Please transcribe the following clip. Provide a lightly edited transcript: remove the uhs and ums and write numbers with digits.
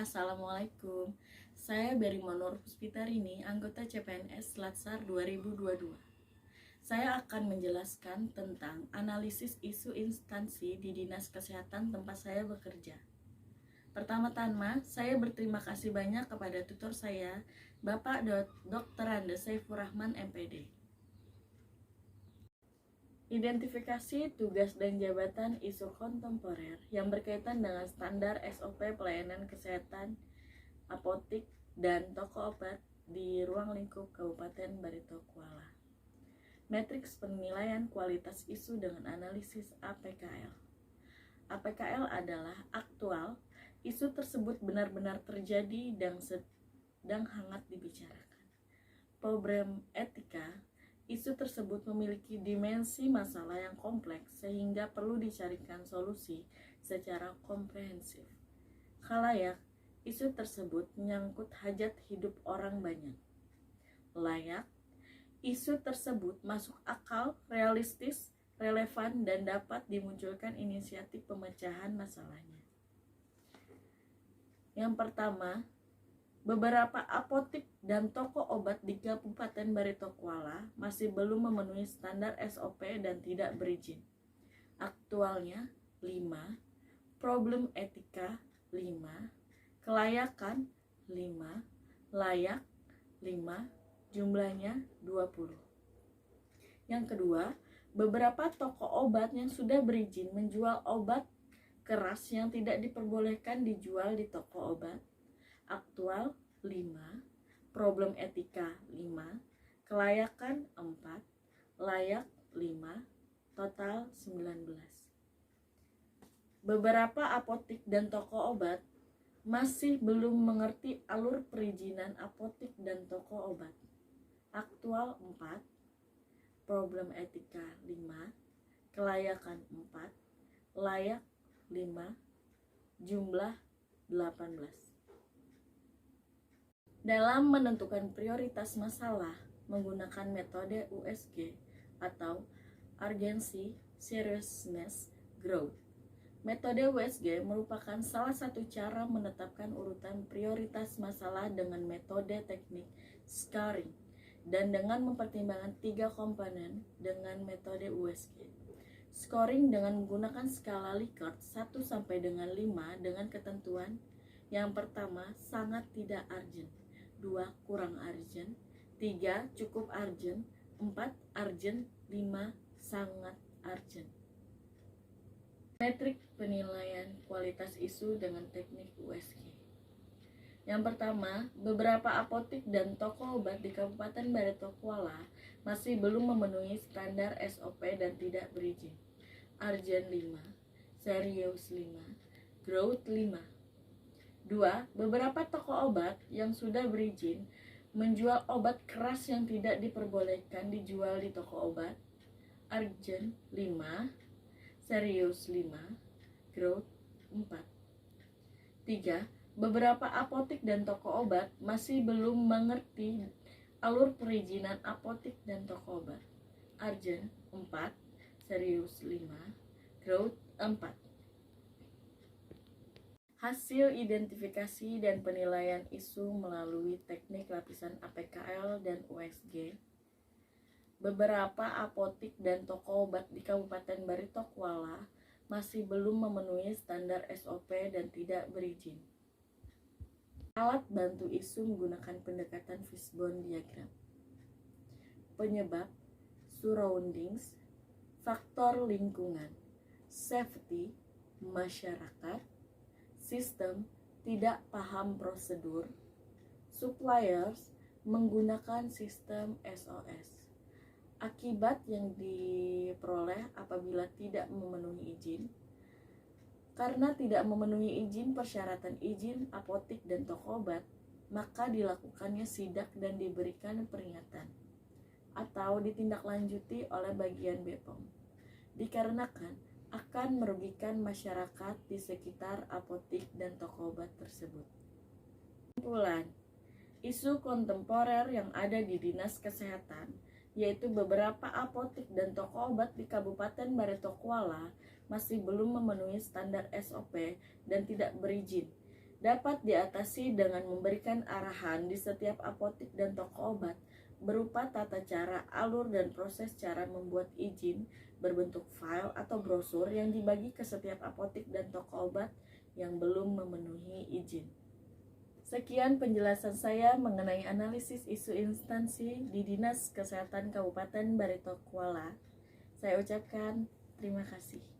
Assalamualaikum. Saya Beri Monur Puspitarini, anggota CPNS Latsar 2022. Saya akan menjelaskan tentang analisis isu instansi di Dinas Kesehatan tempat saya bekerja. Pertama-tama, saya berterima kasih banyak kepada tutor saya, Bapak Dr. Andes Saifur Rahman, MPD. Identifikasi tugas dan jabatan isu kontemporer yang berkaitan dengan standar SOP pelayanan kesehatan, apotik, dan toko obat di ruang lingkup Kabupaten Barito Kuala. Matriks penilaian kualitas isu dengan analisis APKL. APKL adalah aktual, isu tersebut benar-benar terjadi dan sedang hangat dibicarakan. Problem etika, isu tersebut memiliki dimensi masalah yang kompleks sehingga perlu dicarikan solusi secara komprehensif. Khalayak, isu tersebut menyangkut hajat hidup orang banyak. Layak, isu tersebut masuk akal, realistis, relevan, dan dapat dimunculkan inisiatif pemecahan masalahnya. Yang pertama, beberapa apotik dan toko obat di Kabupaten Barito Kuala masih belum memenuhi standar SOP dan tidak berizin. Aktualnya 5, problem etika 5, kelayakan 5, layak 5, jumlahnya 20. Yang kedua, beberapa toko obat yang sudah berizin menjual obat keras yang tidak diperbolehkan dijual di toko obat. Aktual 5, problem etika 5, kelayakan 4, layak 5, total 19. Beberapa apotik dan toko obat masih belum mengerti alur perizinan apotik dan toko obat. Aktual 4, problem etika 5, kelayakan 4, layak 5, jumlah 18. Dalam menentukan prioritas masalah menggunakan metode USG atau Urgency, Seriousness, Growth. Metode USG merupakan salah satu cara menetapkan urutan prioritas masalah dengan metode teknik scoring dan dengan mempertimbangkan 3 komponen dengan metode USG. Scoring dengan menggunakan skala Likert 1 sampai dengan 5 dengan ketentuan yang pertama sangat tidak urgent, 2 kurang urgent, 3 cukup urgent, 4 urgent, 5 sangat urgent. Metrik penilaian kualitas isu dengan teknik USG. Yang pertama, beberapa apotik dan toko obat di Kabupaten Barito Kuala masih belum memenuhi standar SOP dan tidak berizin. Urgent 5, serius 5, growth 5. 2. Beberapa toko obat yang sudah berizin menjual obat keras yang tidak diperbolehkan dijual di toko obat. Urgent 5, serius 5, growth 4. 3. Beberapa apotik dan toko obat masih belum mengerti alur perizinan apotik dan toko obat. Urgent 4, serius 5, growth 4. Hasil identifikasi dan penilaian isu melalui teknik lapisan APKL dan USG. Beberapa apotik dan toko obat di Kabupaten Barito Kuala masih belum memenuhi standar SOP dan tidak berizin. Alat bantu isu menggunakan pendekatan fishbone diagram. Penyebab, surroundings, faktor lingkungan, safety, masyarakat, sistem, tidak paham prosedur, suppliers, menggunakan sistem SOS. Akibat yang diperoleh apabila tidak memenuhi izin. Karena tidak memenuhi izin persyaratan izin apotik dan toko obat, maka dilakukannya sidak dan diberikan peringatan atau ditindaklanjuti oleh bagian BPOM. Dikarenakan akan merugikan masyarakat di sekitar apotik dan toko obat tersebut. Kesimpulan, isu kontemporer yang ada di Dinas Kesehatan, yaitu beberapa apotik dan toko obat di Kabupaten Barito Kuala masih belum memenuhi standar SOP dan tidak berizin, dapat diatasi dengan memberikan arahan di setiap apotik dan toko obat berupa tata cara, alur, dan proses cara membuat izin berbentuk file atau brosur yang dibagi ke setiap apotik dan toko obat yang belum memenuhi izin. Sekian penjelasan saya mengenai analisis isu instansi di Dinas Kesehatan Kabupaten Barito Kuala. Saya ucapkan terima kasih.